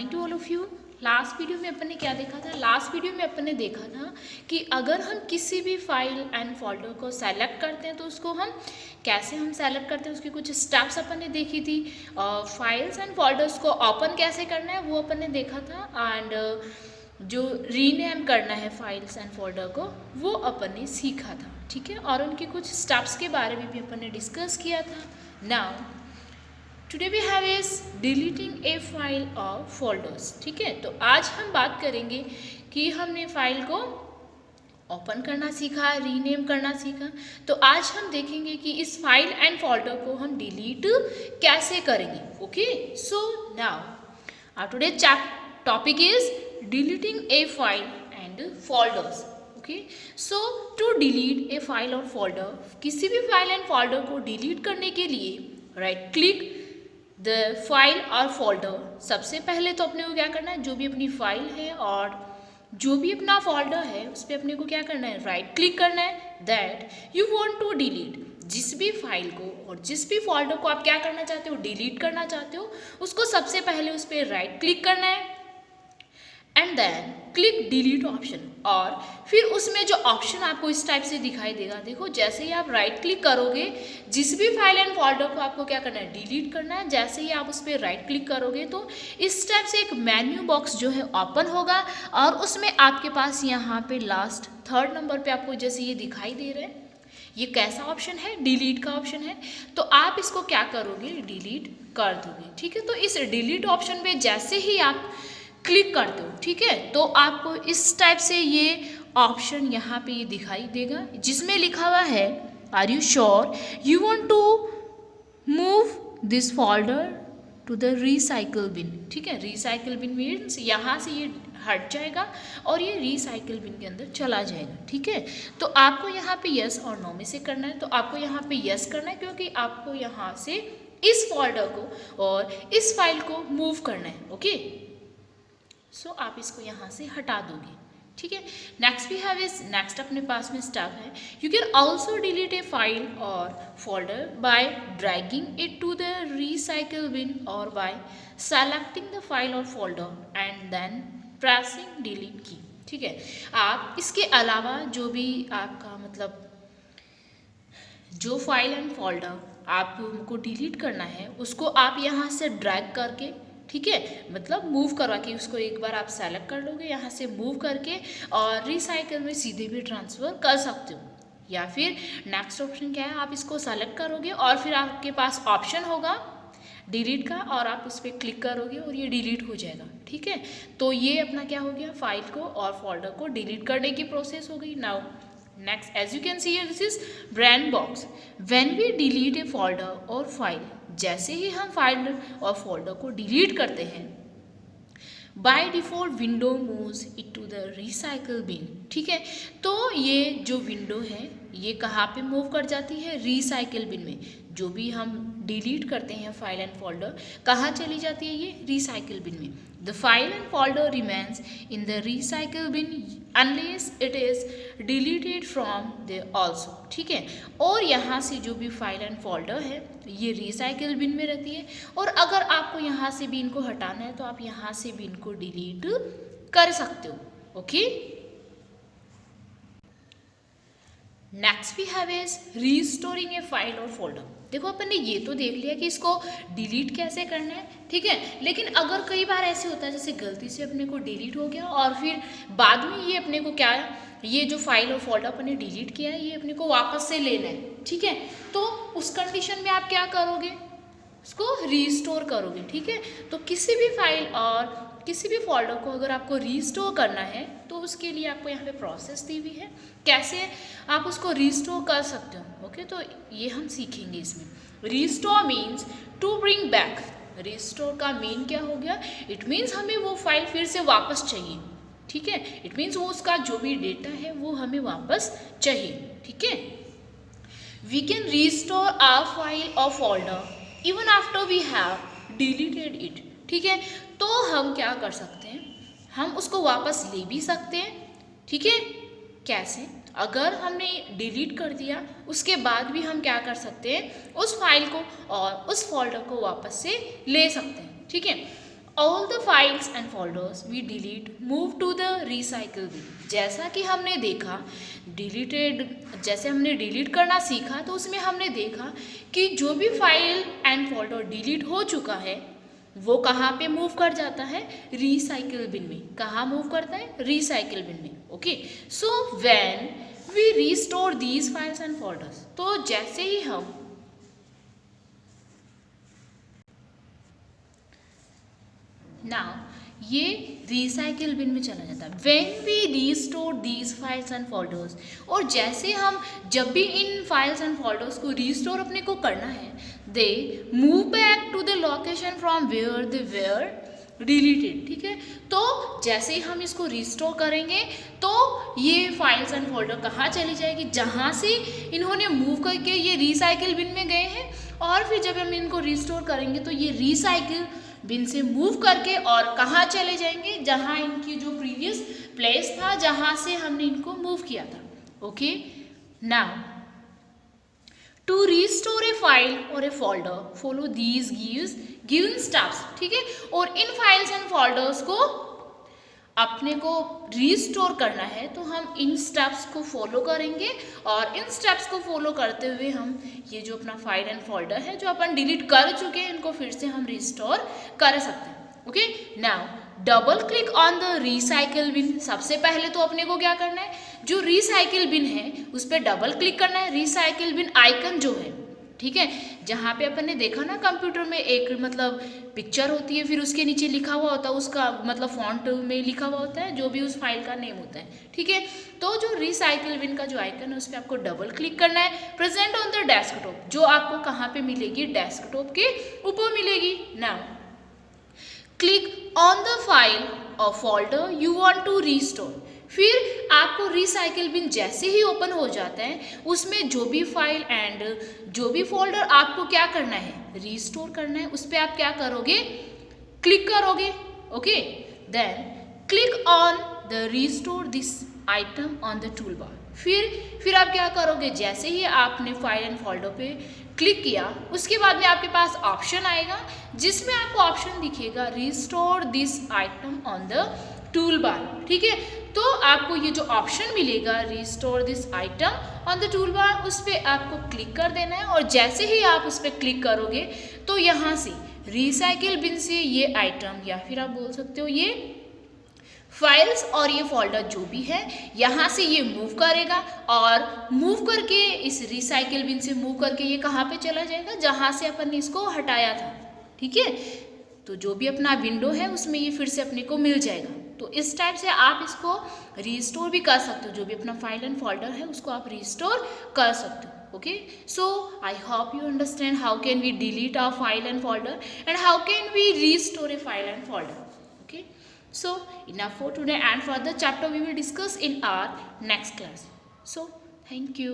Morning to all of you. Last video में अपन ने क्या देखा था? लास्ट वीडियो में अपन ने देखा था कि अगर हम किसी भी फाइल एंड फोल्डर को सेलेक्ट करते हैं तो उसको हम कैसे सेलेक्ट करते हैं, उसकी कुछ स्टेप्स अपन ने देखी थी। फाइल्स एंड फोल्डर्स को ओपन कैसे करना है वो अपन ने देखा था, एंड जो रीनेम करना है फाइल्स एंड फोल्डर को वो अपन ने सीखा था, ठीक है। और उनके कुछ स्टेप्स के बारे में भी अपन ने डिस्कस किया था। Now today we have is deleting a file और फोल्डर्स, ठीक है। तो आज हम बात करेंगे कि हमने फाइल को ओपन करना सीखा, रीनेम करना सीखा, तो आज हम देखेंगे कि इस फाइल एंड फोल्डर को हम डिलीट कैसे करेंगे। Okay, so now today topic is deleting a file and folders. Okay, so to delete a file और फोल्डर, किसी भी फाइल एंड फोल्डर को डिलीट करने के लिए राइट क्लिक द फाइल और फोल्डर। सबसे पहले तो अपने को क्या करना है, जो भी अपनी फाइल है और जो भी अपना फोल्डर है उस पर अपने को क्या करना है, राइट क्लिक करना है। That you want to delete, जिस भी फाइल को और जिस भी फोल्डर को आप क्या करना चाहते हो, डिलीट करना चाहते हो, उसको सबसे पहले उस पर राइट क्लिक करना है and then click delete option. और फिर उसमें जो ऑप्शन आपको इस टाइप से दिखाई देगा, देखो जैसे ही आप राइट क्लिक करोगे, जिस भी फाइल एंड फोल्डर को आपको क्या करना है, डिलीट करना है, जैसे ही आप उस पर राइट क्लिक करोगे तो इस टाइप से एक मेन्यू बॉक्स जो है ओपन होगा और उसमें आपके पास यहाँ पे लास्ट थर्ड नंबर पे आपको जैसे ये दिखाई दे रहे हैं, ये कैसा ऑप्शन है, डिलीट का ऑप्शन है। तो आप इसको क्या करोगे, डिलीट कर दोगे, ठीक है। तो इस डिलीट ऑप्शन पे जैसे ही आप क्लिक करते हो, ठीक है, तो आपको इस टाइप से ये ऑप्शन यहाँ पे ये दिखाई देगा जिसमें लिखा हुआ है are you sure you want to move this folder to the recycle bin, ठीक है। रिसाइकल बिन मीन्स यहाँ से ये हट जाएगा और ये रिसाइकल बिन के अंदर चला जाएगा, ठीक है। तो आपको यहाँ पे यस और नो में से करना है, तो आपको यहाँ पे यस करना है क्योंकि आपको यहाँ से इस फोल्डर को और इस फाइल को मूव करना है। ओके, सो आप इसको यहाँ से हटा दोगे, ठीक है। Next we have is, next अपने पास में स्टेप है, you can also delete a file और folder by dragging it to the recycle bin और बाय सेलेक्टिंग द फाइल और folder and then pressing delete key, ठीक है। आप इसके अलावा जो भी आपका मतलब जो फाइल एंड फोल्डर आपको डिलीट करना है उसको आप यहाँ से ड्रैग करके, ठीक है, मतलब मूव करवा के उसको एक बार आप सेलेक्ट कर लोगे, यहाँ से मूव करके और रिसाइकल में सीधे भी ट्रांसफ़र कर सकते हो। या फिर नेक्स्ट ऑप्शन क्या है, आप इसको सेलेक्ट करोगे और फिर आपके पास ऑप्शन होगा डिलीट का और आप उस पर क्लिक करोगे और ये डिलीट हो जाएगा, ठीक है। तो ये अपना क्या हो गया, फाइल को और फोल्डर को डिलीट करने की प्रोसेस हो गई। Now next as you can see here this is brand box. When we delete a folder और फाइल, जैसे ही हम फाइल और फोल्डर को डिलीट करते हैं, by default window moves it to the recycle bin, ठीक है। तो ये जो विंडो है ये कहाँ पे मूव कर जाती है, रिसाइकल बिन में। जो भी हम डिलीट करते हैं फाइल एंड फोल्डर, कहाँ चली जाती है, ये रिसाइकल बिन में। The file and folder remains in the recycle bin unless it is deleted from the also, ठीक है। और यहाँ से जो भी फाइल एंड फोल्डर है ये रिसाइकल बिन में रहती है, और अगर आपको यहाँ से भी इनको हटाना है तो आप यहाँ से भी इनको डिलीट कर सकते हो। Okay, next we have is restoring a file और फोल्डर। देखो अपन ने ये तो देख लिया कि इसको डिलीट कैसे करना है, ठीक है। लेकिन अगर कई बार ऐसे होता है जैसे गलती से अपने को डिलीट हो गया और फिर बाद में ये अपने को क्या, ये जो फाइल और फोल्डर अपन ने डिलीट किया है ये अपने को वापस से लेना है, ठीक है। तो उस कंडीशन में आप क्या करोगे, उसको रीस्टोर करोगे, ठीक है। तो किसी भी फाइल और किसी भी फोल्डर को अगर आपको रीस्टोर करना है तो उसके लिए आपको यहाँ पे प्रोसेस दी हुई है कैसे आप उसको रीस्टोर कर सकते हो। ओके, तो ये हम सीखेंगे इसमें। Restore means to bring back. Restore का मीन क्या हो गया, इट मीन्स हमें वो फाइल फिर से वापस चाहिए, ठीक है। इट मीन्स वो उसका जो भी डेटा है वो हमें वापस चाहिए, ठीक है। We can restore our file और folder even after we have deleted it, ठीक है। तो हम क्या कर सकते हैं, हम उसको वापस ले भी सकते हैं, ठीक है। कैसे, अगर हमने डिलीट कर दिया उसके बाद भी हम क्या कर सकते हैं, उस फाइल को और उस फोल्डर को वापस से ले सकते हैं, ठीक है। All the files and folders we delete move to the recycle bin. जैसा कि हमने देखा जैसे हमने डिलीट करना सीखा तो उसमें हमने देखा कि जो भी फाइल एंड फोल्डर डिलीट हो चुका है वो कहाँ पे मूव कर जाता है, रिसाइकल बिन में। कहाँ मूव करता है, रिसाइकल बिन में। Okay, so when we restore these files and folders, तो जैसे ही हम नाउ ये रिसाइकिल बिन में चला जाता है। When we restore these files and folders, और जैसे हम जब भी इन फाइल्स एंड फोल्डर्स को रिस्टोर अपने को करना है, they move back to the location from where they were deleted. ठीक है, तो जैसे ही हम इसको रिस्टोर करेंगे तो ये फाइल्स एंड फोल्डर कहाँ चली जाएगी, जहाँ से इन्होंने मूव करके ये रिसाइकिल बिन में गए हैं। और फिर जब हम इनको रिस्टोर करेंगे तो ये रिसाइकिल बिन से मूव करके और कहाँ चले जाएंगे, जहाँ इनकी जो प्रीवियस प्लेस था जहाँ से हमने इनको मूव किया था। Okay, now to restore a file और a folder follow these given steps. ठीक है, और इन फाइल्स एंड फोल्डर्स को अपने को रिस्टोर करना है तो हम इन स्टेप्स को फॉलो करेंगे, और इन स्टेप्स को फॉलो करते हुए हम ये जो अपना फाइल एंड फोल्डर है जो अपन डिलीट कर चुके हैं इनको फिर से हम रिस्टोर कर सकते हैं। Okay, now double click on the recycle bin. सबसे पहले तो अपने को क्या करना है, जो रिसाइकिल बिन है उस पर डबल क्लिक करना है। रिसाइकिल बिन आइकन जो है, ठीक है, जहाँ पे अपन ने देखा ना कंप्यूटर में एक मतलब पिक्चर होती है, फिर उसके नीचे लिखा हुआ होता है, उसका मतलब फॉन्ट में लिखा हुआ होता है जो भी उस फाइल का नेम होता है। ठीक है, तो जो रिसाइकिल बिन का जो आइकन है उस पर आपको डबल क्लिक करना है। प्रेजेंट ऑन द डेस्कटॉप, जो आपको कहाँ पे मिलेगी, डेस्कटॉप के ऊपर मिलेगी। Now click on the file और folder you want to restore. फिर आपको रिसाइकिल बिन जैसे ही ओपन हो जाता है उसमें जो भी फाइल एंड जो भी फोल्डर आपको क्या करना है, रिस्टोर करना है, उस पर आप क्या करोगे, क्लिक करोगे। Okay, then click on the restore this item on the tool bar. फिर आप क्या करोगे, जैसे ही आपने फाइल एंड फोल्डर पे क्लिक किया उसके बाद में आपके पास ऑप्शन आएगा जिसमें आपको ऑप्शन दिखेगा restore this item on the tool बार। ठीक है, तो आपको ये जो ऑप्शन मिलेगा restore this item on the tool बार, उस पर आपको क्लिक कर देना है। और जैसे ही आप उस पर क्लिक करोगे तो यहाँ से रिसाइकिल बिन से ये आइटम या फिर आप बोल सकते हो ये फाइल्स और ये फोल्डर जो भी है यहाँ से ये मूव करेगा, और मूव करके इस रिसाइकिल बिन से मूव करके ये कहाँ पे चला जाएगा, जहाँ से अपन ने इसको हटाया था। ठीक है, तो जो भी अपना विंडो है उसमें ये फिर से अपने को मिल जाएगा। तो इस टाइप से आप इसको रिस्टोर भी कर सकते हो, जो भी अपना फाइल एंड फोल्डर है उसको आप रिस्टोर कर सकते हो। Okay, so I hope you understand how can we delete our file and folder and how can we restore a file and folder. Okay, so enough for today, and further chapter we will discuss in our next class. So thank you.